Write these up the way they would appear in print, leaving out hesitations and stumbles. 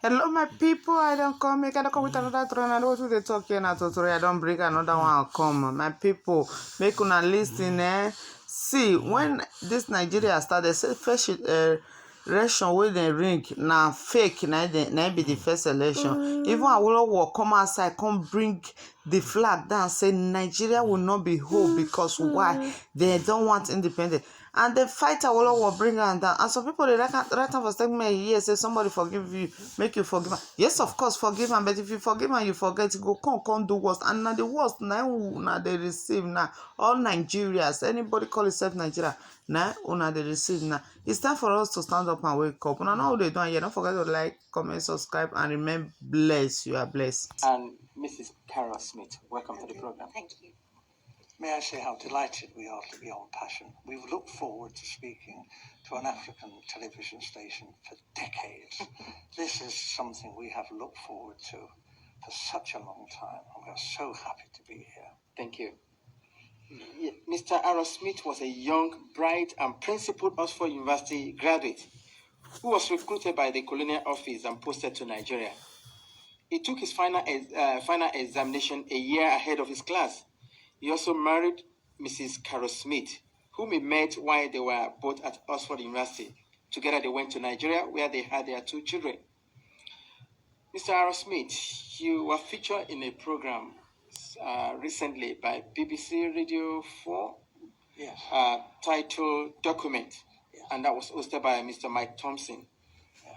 Hello, my people. I don't come. Make I don't come with another throne. I know what they talk here now. I don't bring another one. I'll come. My people, make una listen. See, when this Nigeria started, say first election wey dem ring na fake. Na be the first election. Even Awolowo come outside, come bring the flag down, say Nigeria will not be whole because why? They don't want independence. And the fight Awolowo bring am down. And some people they write am for statement here say somebody forgive you, make you forgive am. Yes, of course, forgive am, but if you forgive am, you forget, you go come do worst. And na the worst na una dey receive now. All Nigerians, anybody call itself Nigeria, na una dey receive now. It's time for us to stand up and wake up. Una know how they do here. Don't forget to like, comment, subscribe, and remain blessed. You are blessed. And Mrs. Carol Smith, welcome to the program. Thank you. May I say how delighted we are to be on Passion. We've looked forward to speaking to an African television station for decades. This is something we have looked forward to for such a long time, and we are so happy to be here. Thank you. Mr. Aaron Smith was a young, bright, and principled Oxford University graduate who was recruited by the Colonial Office and posted to Nigeria. He took his final examination a year ahead of his class. He also married Mrs. Carol Smith, whom he met while they were both at Oxford University. Together they went to Nigeria, where they had their 2 children. Mr. Aaron Smith, you were featured in a program recently by BBC Radio 4, Yes. titled Document, Yes. and that was hosted by Mr. Mike Thompson. Yes.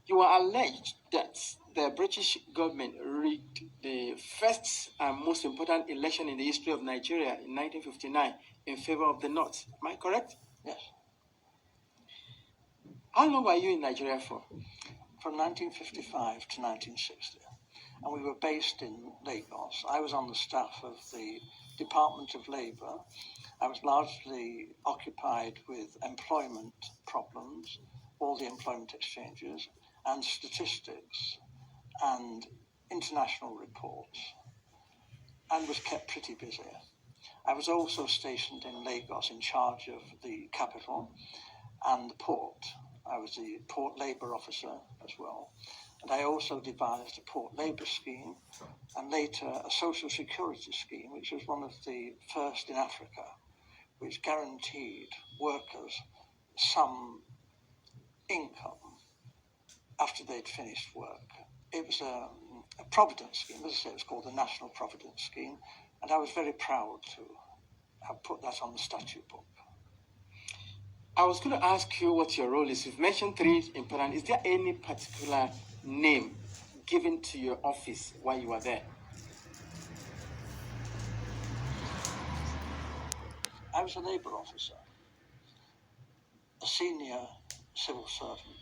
You are alleged that the British government rigged the first and most important election in the history of Nigeria in 1959 in favor of the North. Am I correct? Yes. How long were you in Nigeria for? From 1955 to 1960. And we were based in Lagos. I was on the staff of the Department of Labour. I was largely occupied with employment problems, all the employment exchanges, and statistics and international reports, and was kept pretty busy. I was also stationed in Lagos in charge of the capital and the port. I was the port labour officer as well. And I also devised a port labour scheme and later a social security scheme, which was one of the first in Africa, which guaranteed workers some income after they'd finished work. It was a providence scheme, as I say, it was called the National Providence Scheme, and I was very proud to have put that on the statute book. I was going to ask you what your role is. You've mentioned 3 important. Is there any particular name given to your office while you were there? I was a labour officer, a senior civil servant.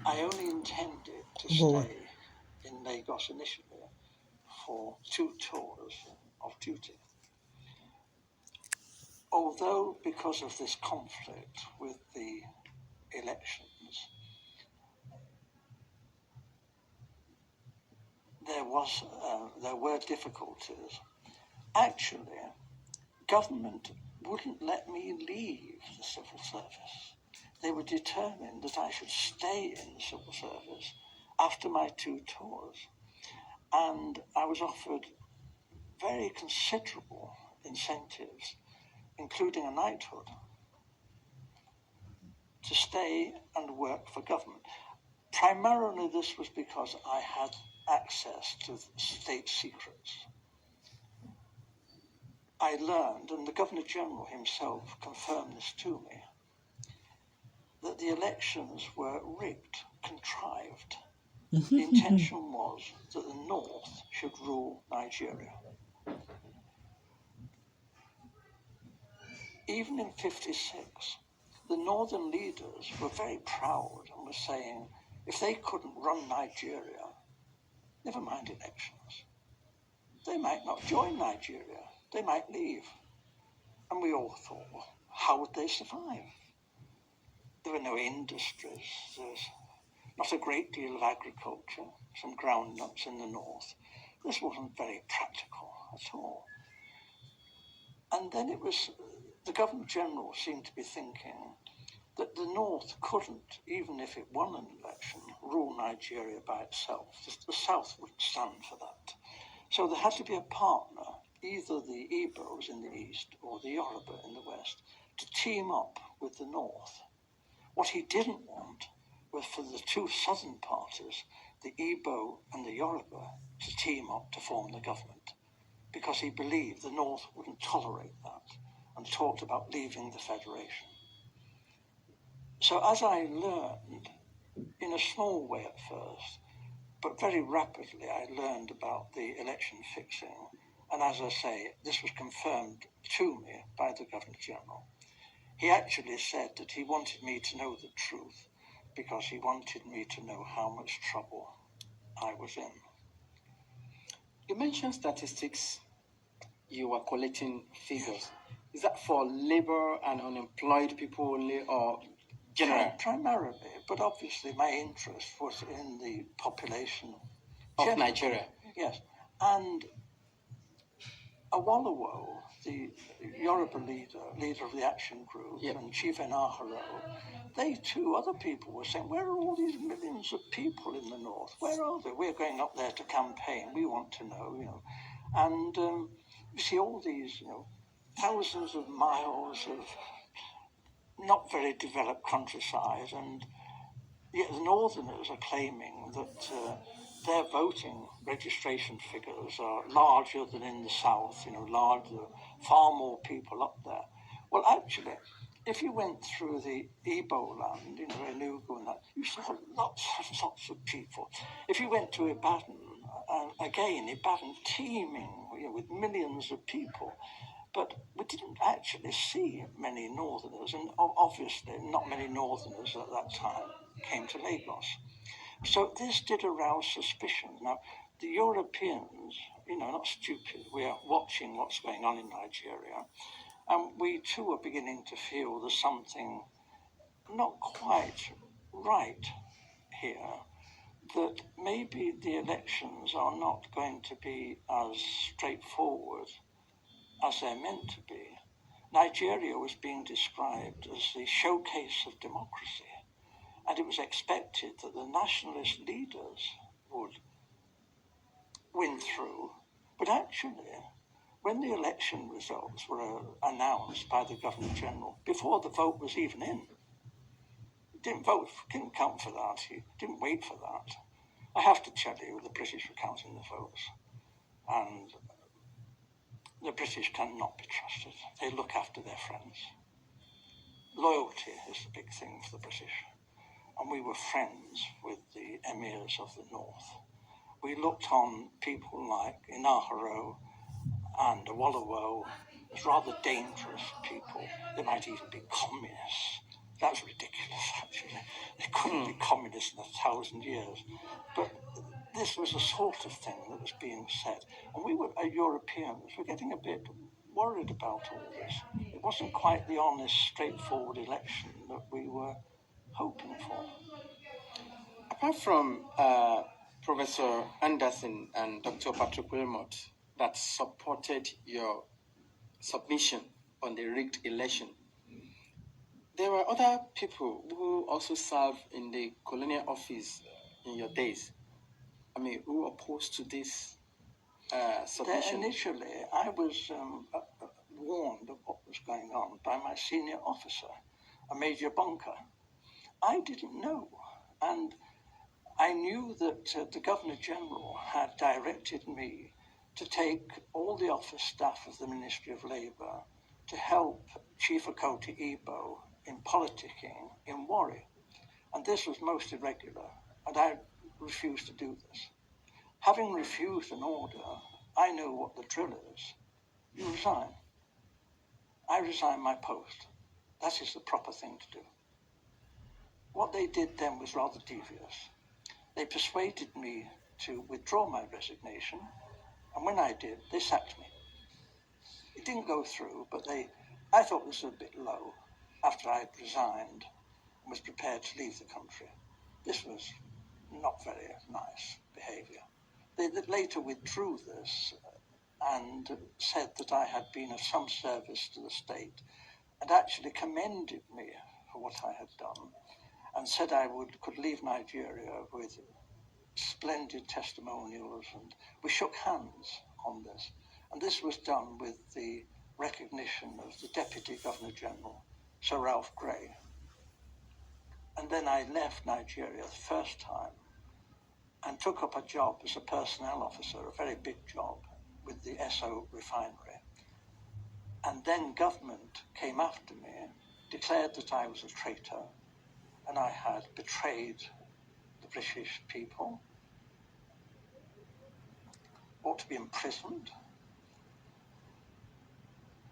I only intended to stay in Lagos initially for 2 tours of duty. Although, because of this conflict with the elections, there were difficulties. Actually, government wouldn't let me leave the civil service. They were determined that I should stay in the civil service after my 2 tours. And I was offered very considerable incentives, including a knighthood, to stay and work for government. Primarily this was because I had access to state secrets. I learned, and the Governor-General himself confirmed this to me, that the elections were rigged, contrived. The intention was that the North should rule Nigeria. Even in 1956, the Northern leaders were very proud and were saying, if they couldn't run Nigeria, never mind elections, they might not join Nigeria, they might leave. And we all thought, well, how would they survive? There were no industries, there's not a great deal of agriculture, some groundnuts in the north. This wasn't very practical at all. And then it was, the Governor-General seemed to be thinking, that the North couldn't, even if it won an election, rule Nigeria by itself. The South wouldn't stand for that. So there had to be a partner, either the Igbos in the east or the Yoruba in the west, to team up with the North. What he didn't want was for the two southern parties, the Igbo and the Yoruba, to team up to form the government, because he believed the North wouldn't tolerate that and talked about leaving the federation. So as I learned, in a small way at first, but very rapidly I learned about the election fixing. And as I say, this was confirmed to me by the Governor-General. He actually said that he wanted me to know the truth because he wanted me to know how much trouble I was in. You mentioned statistics. You were collecting figures. Is that for labor and unemployed people only, or general? Primarily, but obviously my interest was in the population Of Nigeria? Yes. And Awolowo, the Yoruba leader of the action group, Yep. and Chief Enaharo, they too, other people were saying, where are all these millions of people in the north? Where are they? We're going up there to campaign. We want to know, And you see all these, thousands of miles of not very developed countryside, and yet the Northerners are claiming that their voting registration figures are larger than in the South, larger, far more people up there. Well, actually, if you went through the Igbo land, Enugu and that, you saw lots and lots of people. If you went to Ibadan, again, Ibadan teeming with millions of people. But we didn't actually see many Northerners, and obviously not many Northerners at that time came to Lagos. So this did arouse suspicion. Now, the Europeans, not stupid, we are watching what's going on in Nigeria, and we too are beginning to feel there's something not quite right here, that maybe the elections are not going to be as straightforward as they're meant to be. Nigeria was being described as the showcase of democracy, and it was expected that the nationalist leaders would win through. But actually, when the election results were announced by the Governor-General, before the vote was even in, he didn't count for that, he didn't wait for that. I have to tell you, the British were counting the votes, and the British cannot be trusted. They look after their friends. Loyalty is the big thing for the British. And we were friends with the emirs of the north. We looked on people like Enaharo and Awolowo as rather dangerous people. They might even be communists. That's ridiculous, actually. They couldn't be communists in 1,000 years. But this was the sort of thing that was being said. And we were, Europeans, were getting a bit worried about all this. It wasn't quite the honest, straightforward election that we were hoping for. Apart from Professor Anderson and Dr. Patrick Wilmot that supported your submission on the rigged election, there were other people who also served in the colonial office in your days. Who opposed to this submission? Initially, I was warned of what was going on by my senior officer, a Major Bunker. I didn't know, and I knew that the Governor-General had directed me to take all the office staff of the Ministry of Labour to help Chief Okoti Igbo in politicking in Warri. And this was most irregular, and I refused to do this. Having refused an order, I know what the drill is. You resign. I resigned my post. That is the proper thing to do. What they did then was rather devious. They persuaded me to withdraw my resignation, and when I did, they sacked me. It didn't go through, but I thought this was a bit low after I had resigned and was prepared to leave the country. This was not very nice behaviour. They later withdrew this and said that I had been of some service to the state and actually commended me for what I had done and said I could leave Nigeria with splendid testimonials, and we shook hands on this. And this was done with the recognition of the Deputy Governor General, Sir Ralph Grey. And then I left Nigeria the first time and took up a job as a personnel officer, a very big job, with the Esso refinery. And then government came after me, declared that I was a traitor, and I had betrayed the British people, ought to be imprisoned.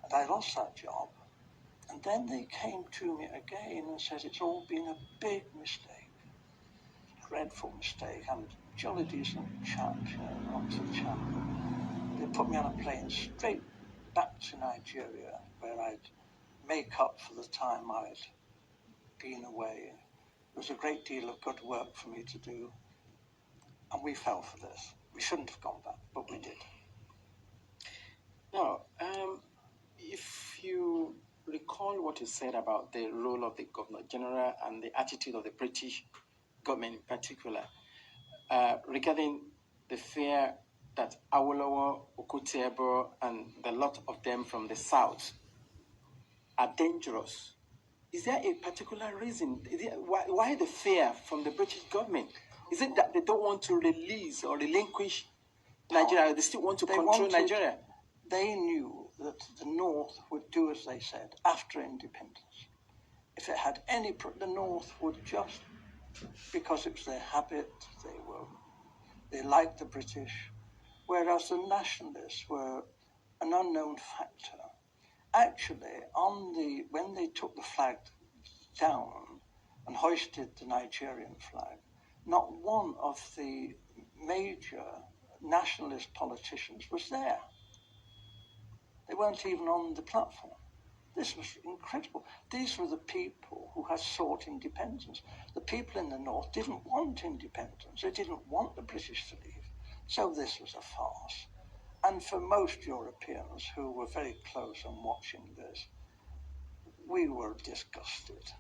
And I lost that job. And then they came to me again and said it's all been a big mistake, dreadful mistake. I'm a jolly decent chap, an Oxford chap. They put me on a plane straight back to Nigeria, where I'd make up for the time I'd been away. There was a great deal of good work for me to do, and we fell for this. We shouldn't have gone back, but we did. Now, if you recall what you said about the role of the Governor General and the attitude of the British government in particular, regarding the fear that Awolowo, Okutiebo, and the lot of them from the south are dangerous, is there a particular reason? Why the fear from the British government? Is it that they don't want to release or relinquish Nigeria? They still want to control Nigeria? They knew that the North would do as they said after independence. If it had any, the North would just, because it was their habit, they liked the British, whereas the nationalists were an unknown factor. Actually, when they took the flag down and hoisted the Nigerian flag, not one of the major nationalist politicians was there. They weren't even on the platform. This was incredible. These were the people who had sought independence. The people in the North didn't want independence. They didn't want the British to leave. So this was a farce. And for most Europeans who were very close and watching this, we were disgusted.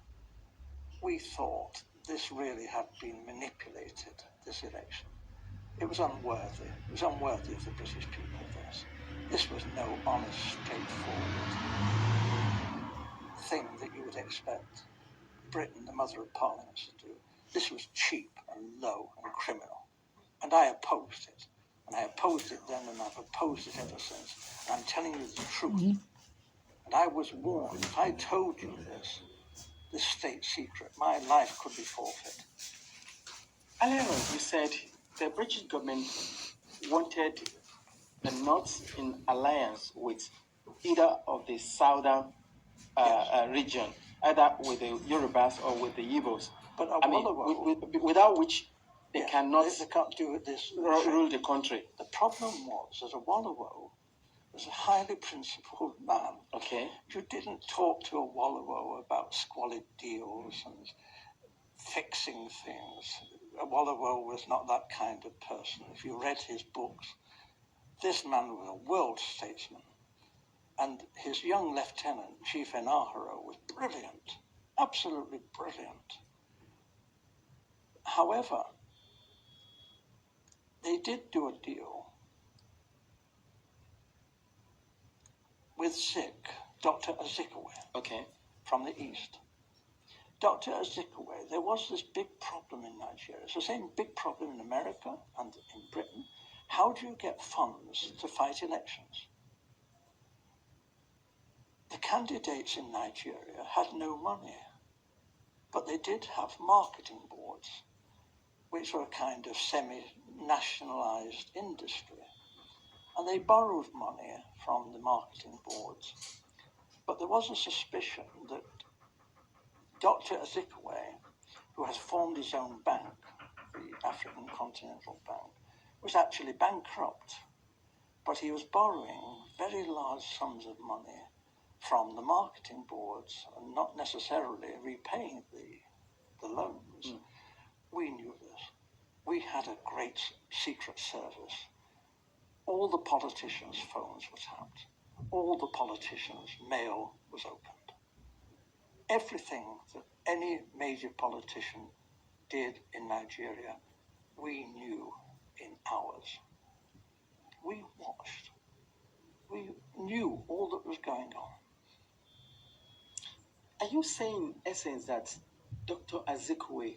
We thought this really had been manipulated, this election. It was unworthy. It was unworthy of the British people, this. This was no honest, straightforward thing that you would expect Britain, the mother of parliaments, to do. This was cheap and low and criminal. And I opposed it. And I opposed it then, and I've opposed it ever since. And I'm telling you the truth. And I was warned, if I told you this state secret, my life could be forfeit. Earlier on, you said the British government wanted the North in alliance with either of the southern region, either with the Yorubas or with the Igbos. But without which they cannot they can't do this rule the country. The problem was that Awolowo was a highly principled man. Okay. You didn't talk to Awolowo about squalid deals and fixing things. Awolowo was not that kind of person. If you read his books, this man was a world statesman. And his young lieutenant, Chief Enaharo, was brilliant, absolutely brilliant. However, they did do a deal with Zik, Dr. Azikiwe, from the east. Dr. Azikiwe, there was this big problem in Nigeria. It's the same big problem in America and in Britain. How do you get funds to fight elections? The candidates in Nigeria had no money, but they did have marketing boards, which were a kind of semi-nationalized industry. And they borrowed money from the marketing boards. But there was a suspicion that Dr. Azikiwe, who has formed his own bank, the African Continental Bank, was actually bankrupt. But he was borrowing very large sums of money from the marketing boards and not necessarily repaying the loans. We knew this. We had a great secret service. All the politicians' phones were tapped. All the politicians' mail was opened. Everything that any major politician did in Nigeria, we knew in hours. We watched. We knew all that was going on. Are you saying, in essence, that Dr. Azikiwe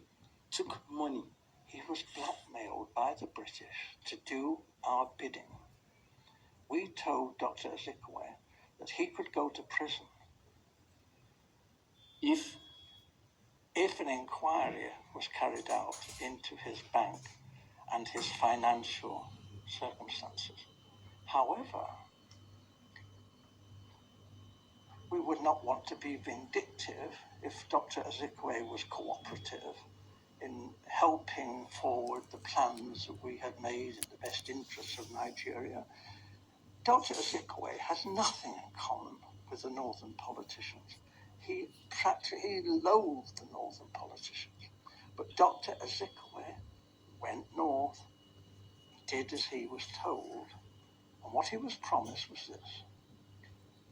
took money? He was blackmailed by the British to do our bidding. We told Dr. Azikiwe that he could go to prison If an inquiry was carried out into his bank and his financial circumstances. However, we would not want to be vindictive if Dr. Azikiwe was cooperative in helping forward the plans that we had made in the best interests of Nigeria. Dr. Azikiwe has nothing in common with the northern politicians. He loathed the northern politicians. But Dr. Azikiwe went north, did as he was told, and what he was promised was this.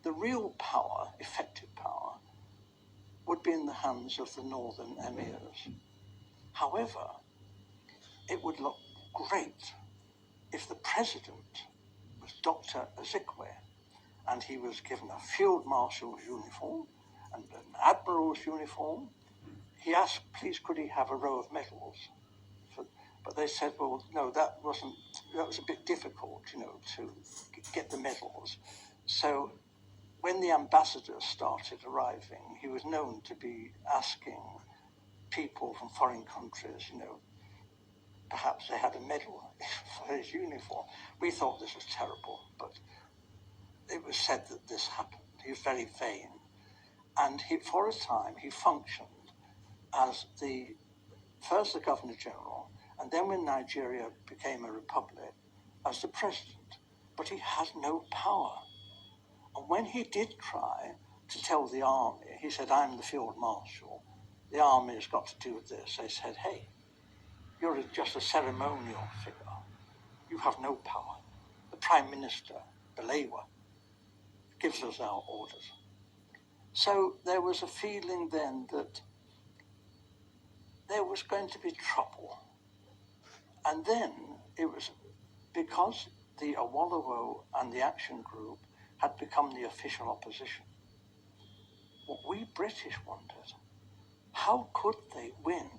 The real power, effective power, would be in the hands of the northern emirs. However, it would look great if the president was Dr. Azikiwe and he was given a field marshal's uniform and an admiral's uniform. He asked, please, could he have a row of medals? But they said, well, no, that was a bit difficult, to get the medals. So when the ambassadors started arriving, he was known to be asking people from foreign countries, perhaps they had a medal for his uniform. We thought this was terrible, but it was said that this happened. He was very vain. And for a time, he functioned as first the Governor General, and then when Nigeria became a republic, as the president. But he had no power. And when he did try to tell the army, he said, I'm the field marshal, the army has got to do this. They said, hey, you're just a ceremonial figure. You have no power. The Prime Minister, Balewa, gives us our orders. So there was a feeling then that there was going to be trouble. And then it was because the Awolowo and the Action Group had become the official opposition. What we British wondered, how could they win